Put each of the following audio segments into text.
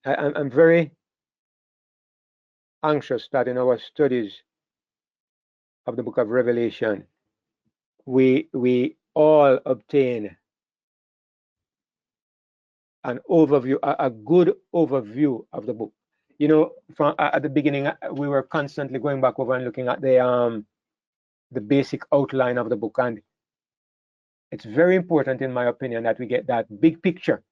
I'm very anxious that in our studies of the book of Revelation, we all obtain an overview, a good overview of the book. You know, from at the beginning, we were constantly going back over and looking at the basic outline of the book, and it's very important, in my opinion, that we get that big picture.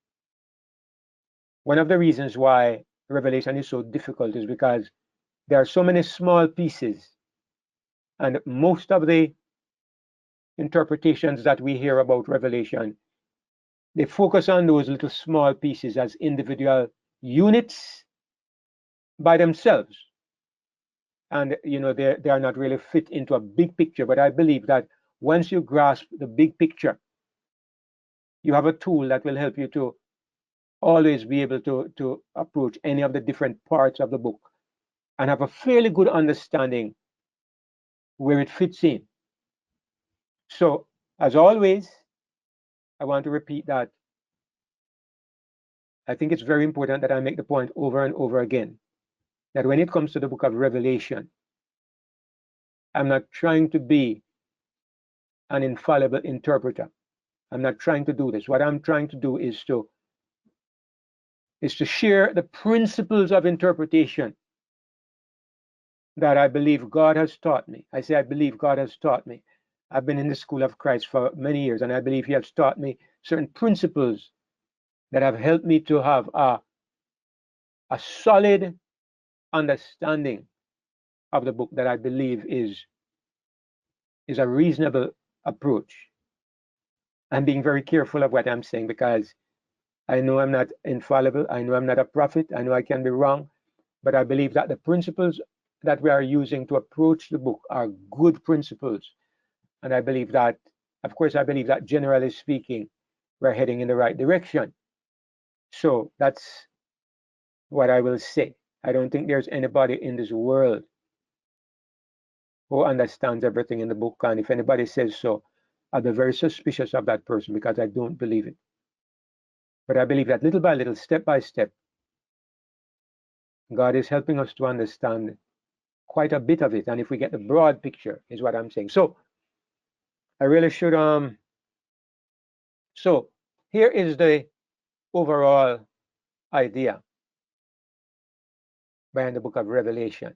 One of the reasons why Revelation is so difficult is because there are so many small pieces, and most of the interpretations that we hear about Revelation, they focus on those little small pieces as individual units by themselves. And you know, they are not really fit into a big picture. But I believe that once you grasp the big picture, you have a tool that will help you to always be able to approach any of the different parts of the book and have a fairly good understanding where it fits in. So, as always, I want to repeat that I think it's very important that I make the point over and over again that when it comes to the book of Revelation, I'm not trying to be an infallible interpreter. I'm not trying to do this. What I'm trying to do is to share the principles of interpretation that I believe God has taught me. I say I believe God has taught me. I've been in the school of Christ for many years, and I believe He has taught me certain principles that have helped me to have a solid understanding of the book that I believe is a reasonable approach. I'm being very careful of what I'm saying because I know I'm not infallible. I know I'm not a prophet. I know I can be wrong, but I believe that the principles that we are using to approach the book are good principles. And I believe that, of course, I believe that generally speaking, we're heading in the right direction. So that's what I will say. I don't think there's anybody in this world who understands everything in the book. And if anybody says so, I'll be very suspicious of that person because I don't believe it. But I believe that little by little, step by step, God is helping us to understand quite a bit of it. And if we get the broad picture, is what I'm saying. So I really should so here is the overall idea behind the book of Revelation.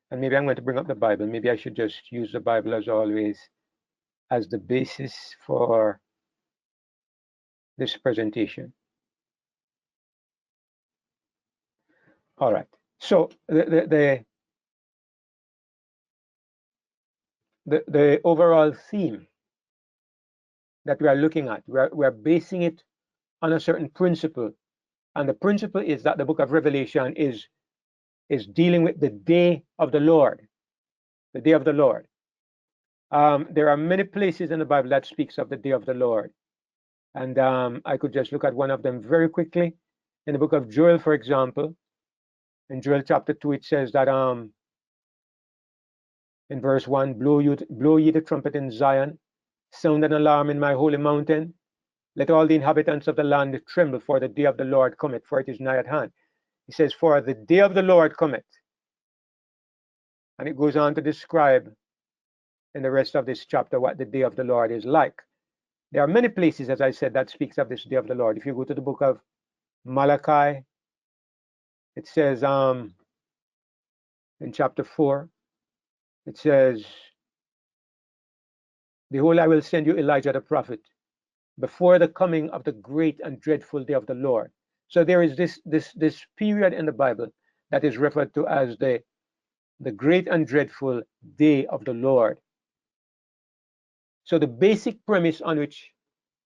And maybe I'm going to bring up the Bible. Maybe I should just use the Bible as always as the basis for this presentation. All right. So the overall theme that we are looking at, we're basing it on a certain principle. And the principle is that the book of Revelation is dealing with the day of the Lord. The day of the Lord. There are many places in the Bible that speaks of the day of the Lord. And I could just look at one of them very quickly. In the book of Joel, for example, in Joel chapter 2, it says that in verse 1, blow ye the trumpet in Zion, sound an alarm in my holy mountain. Let all the inhabitants of the land tremble, for the day of the Lord cometh, for it is nigh at hand. He says, for the day of the Lord cometh. And it goes on to describe in the rest of this chapter what the day of the Lord is like. There are many places, as I said, that speaks of this day of the Lord. If you go to the book of Malachi, it says in chapter 4, it says, behold, I will send you Elijah the prophet before the coming of the great and dreadful day of the Lord. So there is this period in the Bible that is referred to as the great and dreadful day of the Lord. So the basic premise on which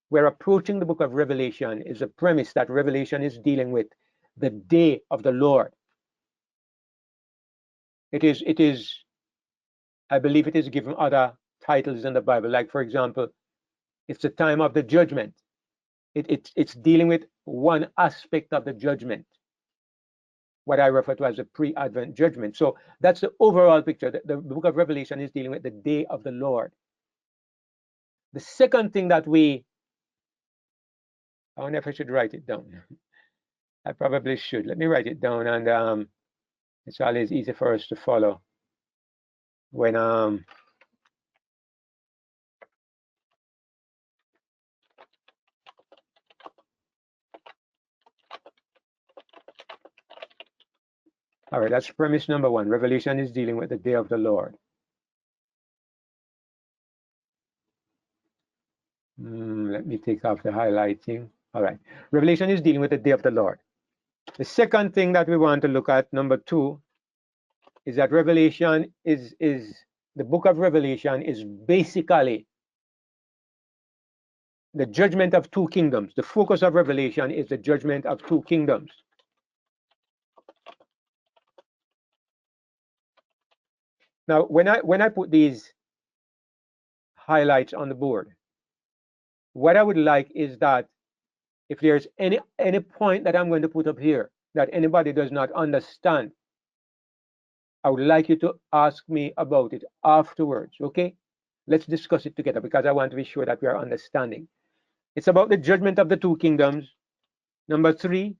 we're approaching the book of Revelation is a premise that Revelation is dealing with the day of the Lord. It is, I believe it is given other titles in the Bible, like for example, it's the time of the judgment. It's dealing with one aspect of the judgment, what I refer to as a pre-Advent judgment. So that's the overall picture. The book of Revelation is dealing with the day of the Lord. The second thing that I wonder if I should write it down. I probably should. Let me write it down, and it's always easy for us to follow when all right, that's premise number one. Revelation is dealing with the day of the Lord. Let me take off the highlighting. All right. Revelation is dealing with the day of the Lord. The second thing that we want to look at, number two, is that Revelation is the book of Revelation is basically the judgment of two kingdoms. The focus of Revelation is the judgment of two kingdoms. Now, when I put these highlights on the board, what I would like is that if there's any point that I'm going to put up here that anybody does not understand, I would like you to ask me about it afterwards, okay? Let's discuss it together because I want to be sure that we are understanding. It's about the judgment of the two kingdoms. Number three,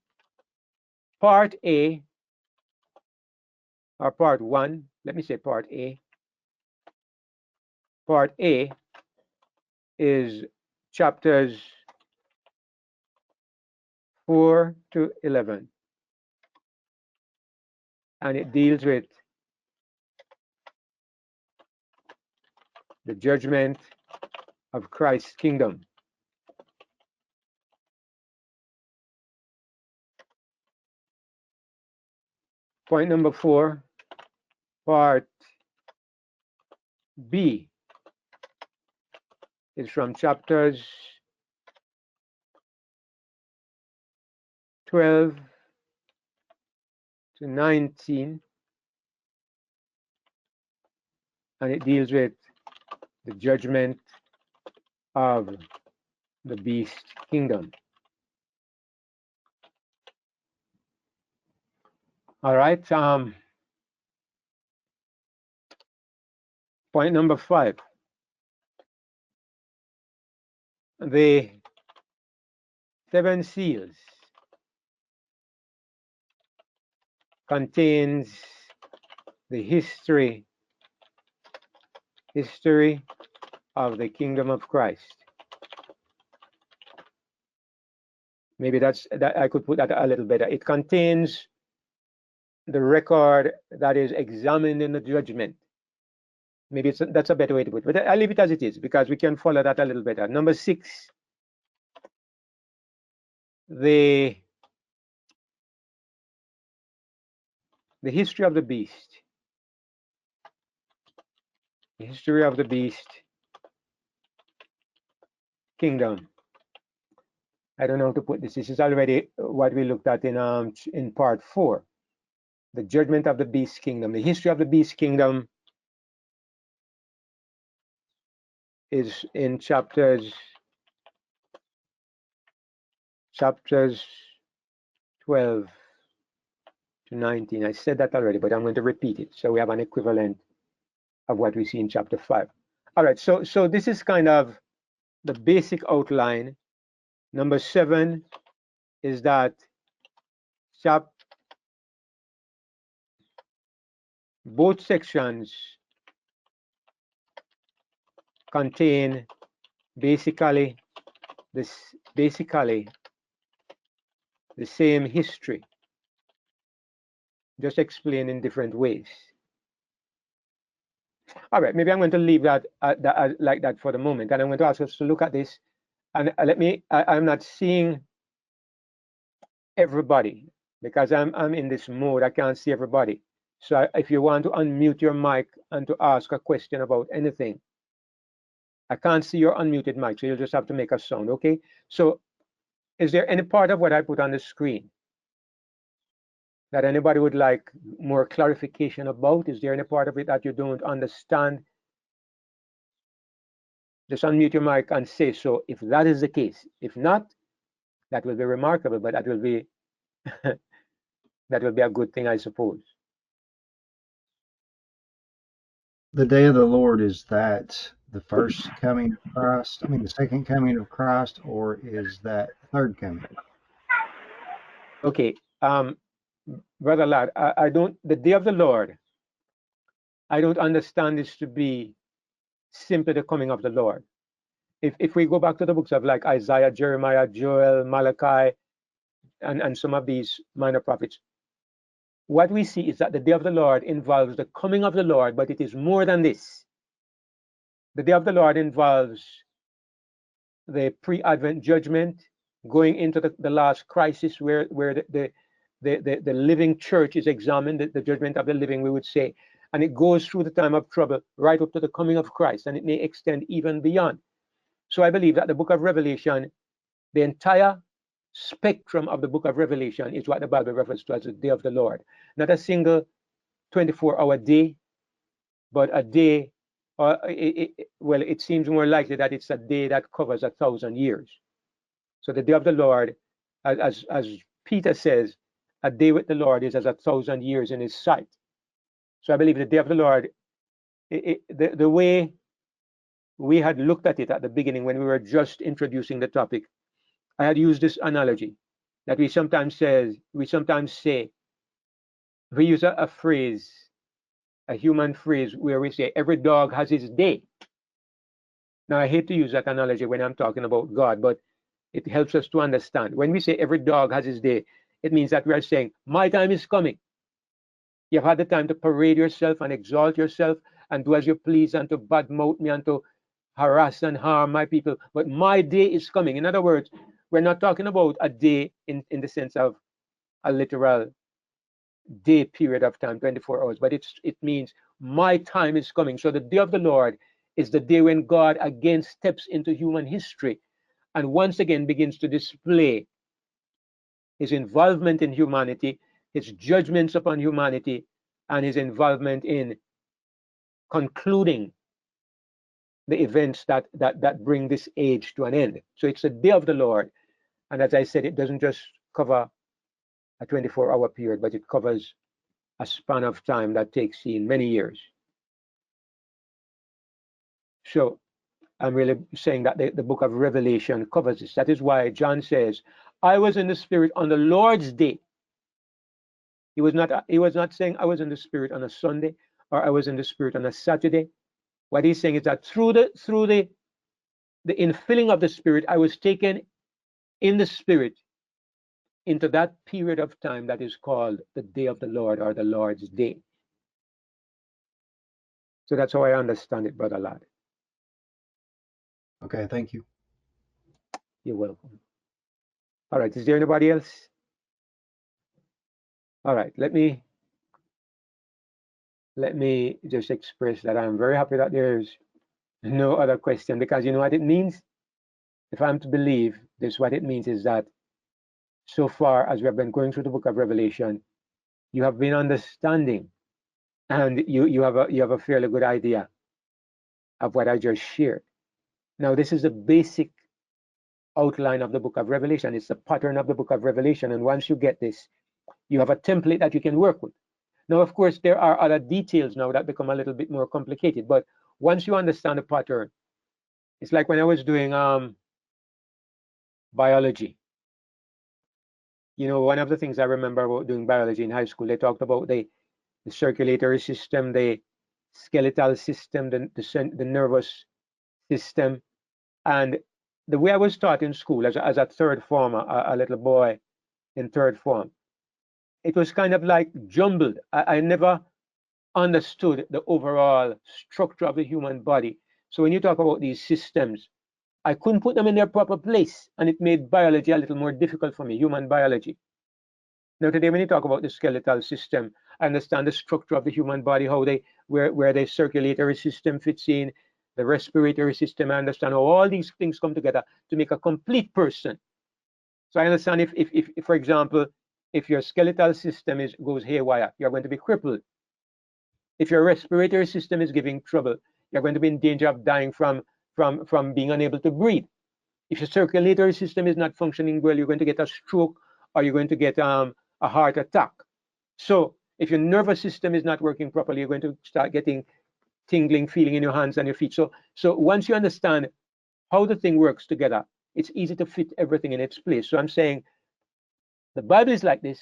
part A, or part one, let me say part A. Part A is chapters 4 to 11. And it deals with the judgment of Christ's kingdom. Point number 4, part B, is from chapters 12 to 19, and it deals with the judgment of the beast kingdom. All right. Point number 5. The 7 seals contains the history of the kingdom of Christ. Maybe that I could put that a little better. It contains the record that is examined in the judgment. Maybe that's a better way to put it, but I'll leave it as it is because we can follow that a little better. Number 6, the history of the beast. The history of the beast kingdom. I don't know how to put this. This is already what we looked at in part 4. The judgment of the beast kingdom. The history of the beast kingdom is in chapters 12 to 19. I said that already, but I'm going to repeat it so we have an equivalent of what we see in chapter 5. All right, so this is kind of the basic outline. Number 7 is that both sections contain basically the same history, just explained in different ways. All right, maybe I'm going to leave that like that for the moment, and I'm going to ask us to look at this. And I'm not seeing everybody because I'm in this mode. I can't see everybody. So if you want to unmute your mic and to ask a question about anything, I can't see your unmuted mic, so you'll just have to make a sound, okay? So is there any part of what I put on the screen that anybody would like more clarification about? Is there any part of it that you don't understand? Just unmute your mic and say so if that is the case. If not, that will be remarkable, but that will be that will be a good thing, I suppose. The day of the Lord, is that the first coming of Christ? I mean, the second coming of Christ, or is that third coming? Okay, Brother Lad, I don't, the day of the Lord, I don't understand this to be simply the coming of the Lord. If we go back to the books of like Isaiah, Jeremiah, Joel, Malachi, and some of these minor prophets, what we see is that the day of the Lord involves the coming of the Lord, but it is more than this. The day of the Lord involves the pre-Advent judgment, going into the last crisis where the living church is examined, the judgment of the living, we would say, and it goes through the time of trouble right up to the coming of Christ, and it may extend even beyond. So I believe that the book of Revelation, the entire spectrum of the book of Revelation is what the Bible refers to as the day of the Lord. Not a single 24-hour day, but a day, well, it seems more likely that it's a day that covers 1,000 years. So the day of the Lord, as Peter says, a day with the Lord is as 1,000 years in his sight. So I believe the day of the Lord, the way we had looked at it at the beginning when we were just introducing the topic, I had used this analogy that we sometimes say, we use a phrase, a human phrase where we say every dog has his day. Now I hate to use that analogy when I'm talking about God, but it helps us to understand. When we say every dog has his day, it means that we are saying my time is coming. You've had the time to parade yourself and exalt yourself and do as you please and to badmouth me and to harass and harm my people, but my day is coming. In other words, we're not talking about a day in the sense of a literal day period of time, 24 hours, but it means my time is coming. So the day of the Lord is the day when God again steps into human history and once again begins to display his involvement in humanity, his judgments upon humanity, and his involvement in concluding the events that bring this age to an end. So it's the day of the Lord. And as I said, it doesn't just cover a 24-hour period, but it covers a span of time that takes in many years. So I'm really saying that the book of Revelation covers this. That is why John says, I was in the Spirit on the Lord's day. He was not saying I was in the Spirit on a Sunday or I was in the Spirit on a Saturday. What he's saying is that through the infilling of the Spirit, I was taken in the Spirit into that period of time that is called the day of the Lord or the Lord's day. So that's how I understand it, Brother Lad. Okay, thank you. You're welcome. All right, is there anybody else? All right, let me just express that I'm very happy that there's no other question, because you know what it means? If I'm to believe this, what it means is that so far as we have been going through the book of Revelation, you have been understanding and you have a fairly good idea of what I just shared. Now, this is the basic outline of the book of Revelation. It's the pattern of the book of Revelation. And once you get this, you have a template that you can work with. Now, of course, there are other details now that become a little bit more complicated. But once you understand the pattern, it's like when I was doing biology. You know, one of the things I remember about doing biology in high school, they talked about the circulatory system, the skeletal system, the nervous system. And the way I was taught in school as a third form, a little boy in third form, it was kind of like jumbled. I never understood the overall structure of the human body. So when you talk about these systems, I couldn't put them in their proper place, and it made biology a little more difficult for me, human biology. Now today, when you talk about the skeletal system, I understand the structure of the human body, how where the circulatory system fits in, the respiratory system. I understand how all these things come together to make a complete person. So I understand if for example, if your skeletal system goes haywire, you're going to be crippled. If your respiratory system is giving trouble, you're going to be in danger of dying from being unable to breathe. If your circulatory system is not functioning well, you're going to get a stroke or you're going to get a heart attack. So if your nervous system is not working properly, you're going to start getting tingling feeling in your hands and your feet. So once you understand how the thing works together, it's easy to fit everything in its place. So I'm saying The Bible is like this,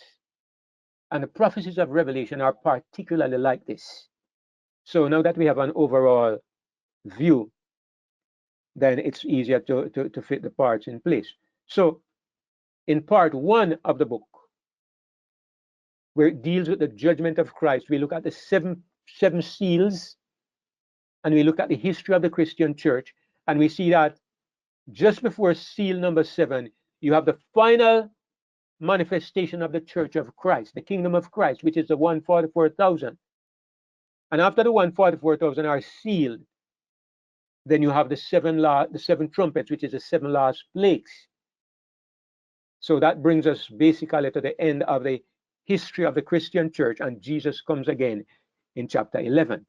and the prophecies of Revelation are particularly like this. So now that we have an overall view, then it's easier to fit the parts in place. So in part 1 of the book, where it deals with the judgment of Christ, we look at the seven seals, and we look at the history of the Christian church, and we see that just before seal number 7, you have the final manifestation of the church of Christ, the kingdom of Christ, which is the 144,000. And after the 144,000 are sealed, then you have the seven trumpets, which is the 7 last plagues. So that brings us basically to the end of the history of the Christian church, and Jesus comes again in chapter 11.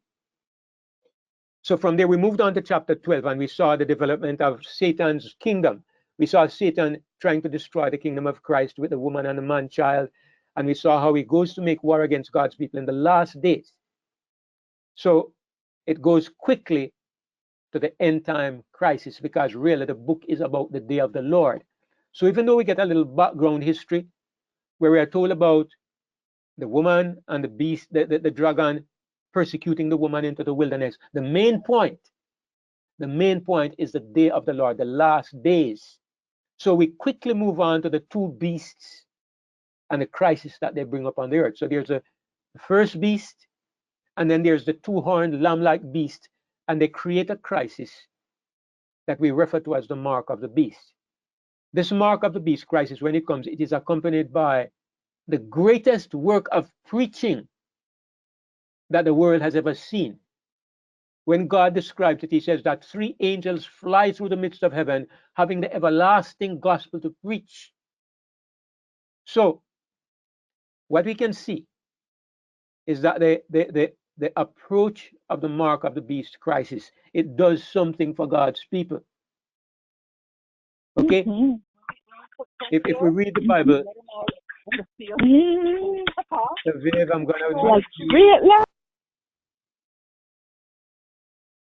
So from there we moved on to chapter 12, and we saw the development of Satan's kingdom. We saw Satan trying to destroy the kingdom of Christ with the woman and the man child, and we saw how he goes to make war against God's people in the last days. So it goes quickly to the end time crisis, because really the book is about the day of the Lord. So even though we get a little background history where we are told about the woman and the beast, the dragon persecuting the woman into the wilderness, the main point is the day of the Lord, the last days. So we quickly move on to the 2 beasts and the crisis that they bring up on the earth. So there's the first beast, and then there's the 2-horned lamb-like beast, and they create a crisis that we refer to as the mark of the beast. This mark of the beast crisis, when it comes, it is accompanied by the greatest work of preaching that the world has ever seen. When God describes it, he says that 3 angels fly through the midst of heaven, having the everlasting gospel to preach. So what we can see is that the approach of the mark of the beast crisis, it does something for God's people. Okay? If we read the Bible, I'm gonna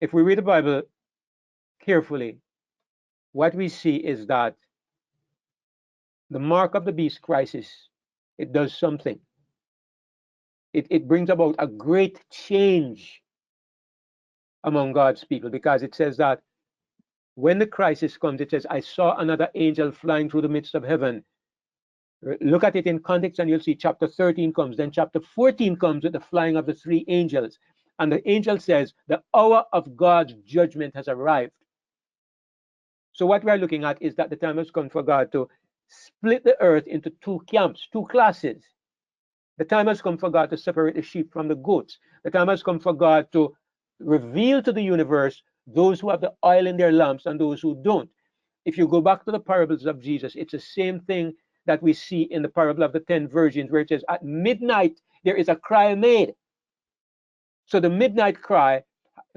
if we read the Bible carefully, what we see is that the mark of the beast crisis, it does something. It brings about a great change among God's people, because it says that when the crisis comes, it says, I saw another angel flying through the midst of heaven. Look at it in context and you'll see chapter 13 comes, then chapter 14 comes with the flying of the 3 angels. And the angel says, the hour of God's judgment has arrived. So what we're looking at is that the time has come for God to split the earth into 2 camps, 2 classes. The time has come for God to separate the sheep from the goats. The time has come for God to reveal to the universe those who have the oil in their lamps and those who don't. If you go back to the parables of Jesus, it's the same thing that we see in the parable of the 10 virgins, where it says, at midnight there is a cry made. So the midnight cry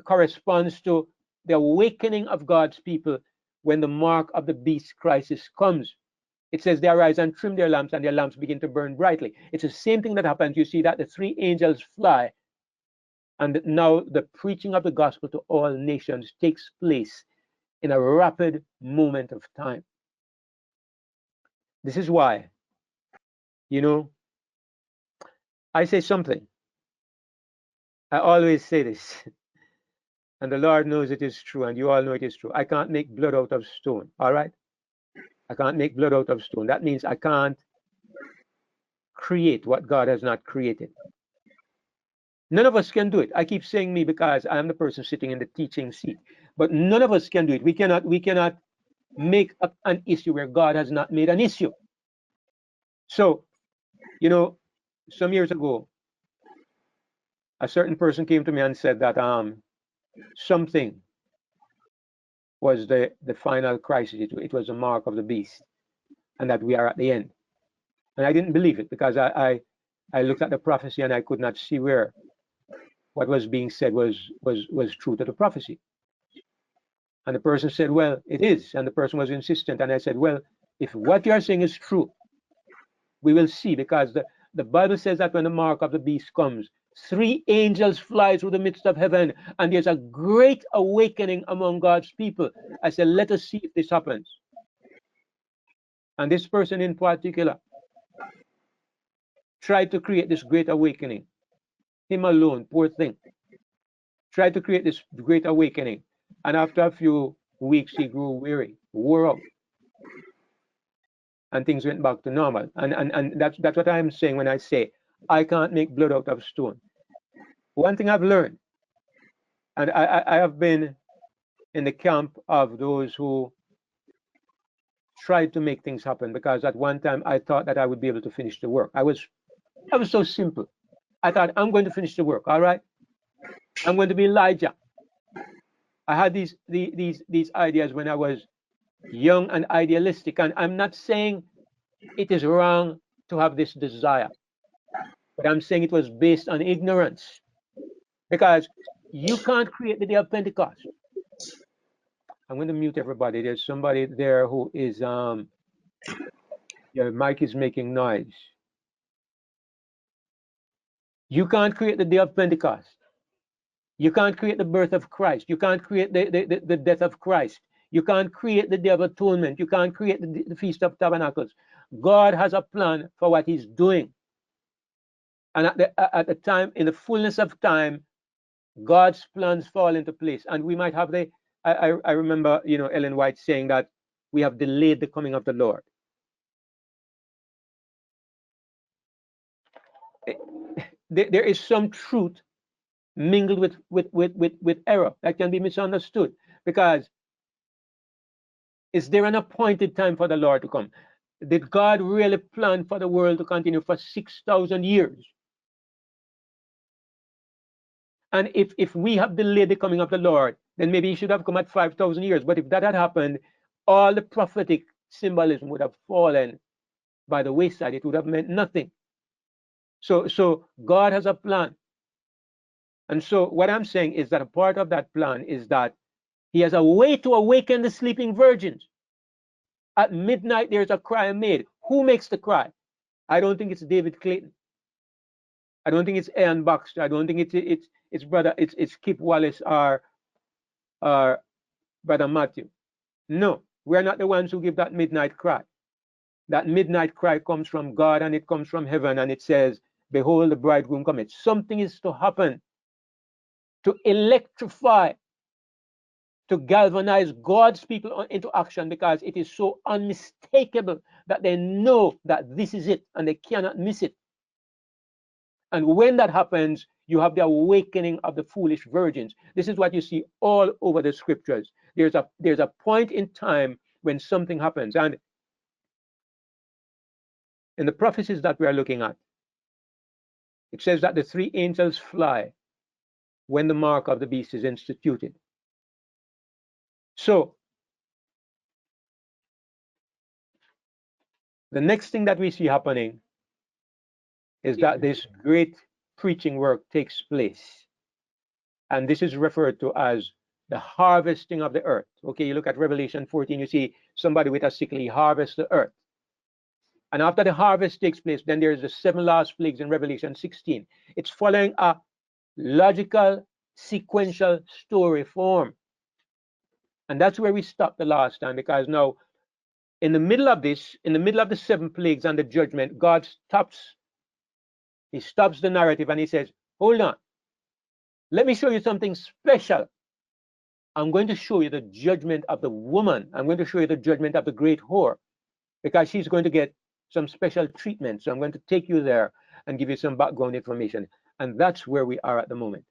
corresponds to the awakening of God's people when the mark of the beast crisis comes. It says they arise and trim their lamps, and their lamps begin to burn brightly. It's the same thing that happens. You see that the 3 angels fly, and now the preaching of the gospel to all nations takes place in a rapid moment of time. This is why, I say something. I always say this, and the Lord knows it is true, and you all know it is true. I can't make blood out of stone, all right? I can't make blood out of stone. That means I can't create what God has not created. None of us can do it. I keep saying me because I am the person sitting in the teaching seat, but none of us can do it. We cannot make up an issue where God has not made an issue. So, some years ago, a certain person came to me and said that something was the final crisis. It was the mark of the beast, and that we are at the end. And I didn't believe it, because I looked at the prophecy and I could not see where what was being said was true to the prophecy. And the person said, well, it is. And the person was insistent. And I said, well, if what you are saying is true, we will see, because the Bible says that when the mark of the beast comes, 3 angels fly through the midst of heaven, and there's a great awakening among God's people. I said, let us see if this happens. And this person in particular tried to create this great awakening. Him alone, poor thing, tried to create this great awakening. And after a few weeks, he grew weary, wore out, and things went back to normal. And that's what I'm saying when I say I can't make blood out of stone. One thing I've learned, and I have been in the camp of those who tried to make things happen, because at one time I thought that I would be able to finish the work. I was so simple. I thought, I'm going to finish the work, all right? I'm going to be Elijah. I had these ideas when I was young and idealistic, and I'm not saying it is wrong to have this desire, but I'm saying it was based on ignorance, because you can't create the day of Pentecost. I'm going to mute everybody. There's somebody there who is your mic is making noise. You can't create the day of Pentecost. You can't create the birth of Christ. You can't create the death of Christ. You can't create the Day of Atonement. You can't create the Feast of Tabernacles. God has a plan for what he's doing. And at the time, in the fullness of time, God's plans fall into place. And we might have I remember, Ellen White saying that we have delayed the coming of the Lord. There is some truth mingled with error that can be misunderstood, because is there an appointed time for the Lord to come? Did God really plan for the world to continue for 6,000 years? And if we have delayed the coming of the Lord, then maybe he should have come at 5,000 years. But if that had happened, all the prophetic symbolism would have fallen by the wayside. It would have meant nothing. So God has a plan. And so what I'm saying is that a part of that plan is that he has a way to awaken the sleeping virgins. At midnight, there's a cry made. Who makes the cry? I don't think it's David Clayton. I don't think it's Ian Baxter. I don't think it's Kip Wallace or Brother Matthew. No, we're not the ones who give that midnight cry. That midnight cry comes from God, and it comes from heaven, and it says, behold, the bridegroom cometh. Something is to happen to electrify, to galvanize God's people into action, because it is so unmistakable that they know that this is it and they cannot miss it. And when that happens, you have the awakening of the foolish virgins. This is what you see all over the scriptures. There's a point in time when something happens. And in the prophecies that we are looking at, it says that the three angels fly when the mark of the beast is instituted. So the next thing that we see happening is that this great preaching work takes place. And this is referred to as the harvesting of the earth. Okay, you look at Revelation 14, you see somebody with a sickle, he harvests the earth. And after the harvest takes place, then there's the 7 last plagues in Revelation 16. It's following a logical, sequential story form. And that's where we stopped the last time, because now, in the middle of this, in the middle of the 7 plagues and the judgment, God stops. He stops the narrative and he says, hold on. Let me show you something special. I'm going to show you the judgment of the woman. I'm going to show you the judgment of the great whore, because she's going to get some special treatment. So I'm going to take you there and give you some background information. And that's where we are at the moment.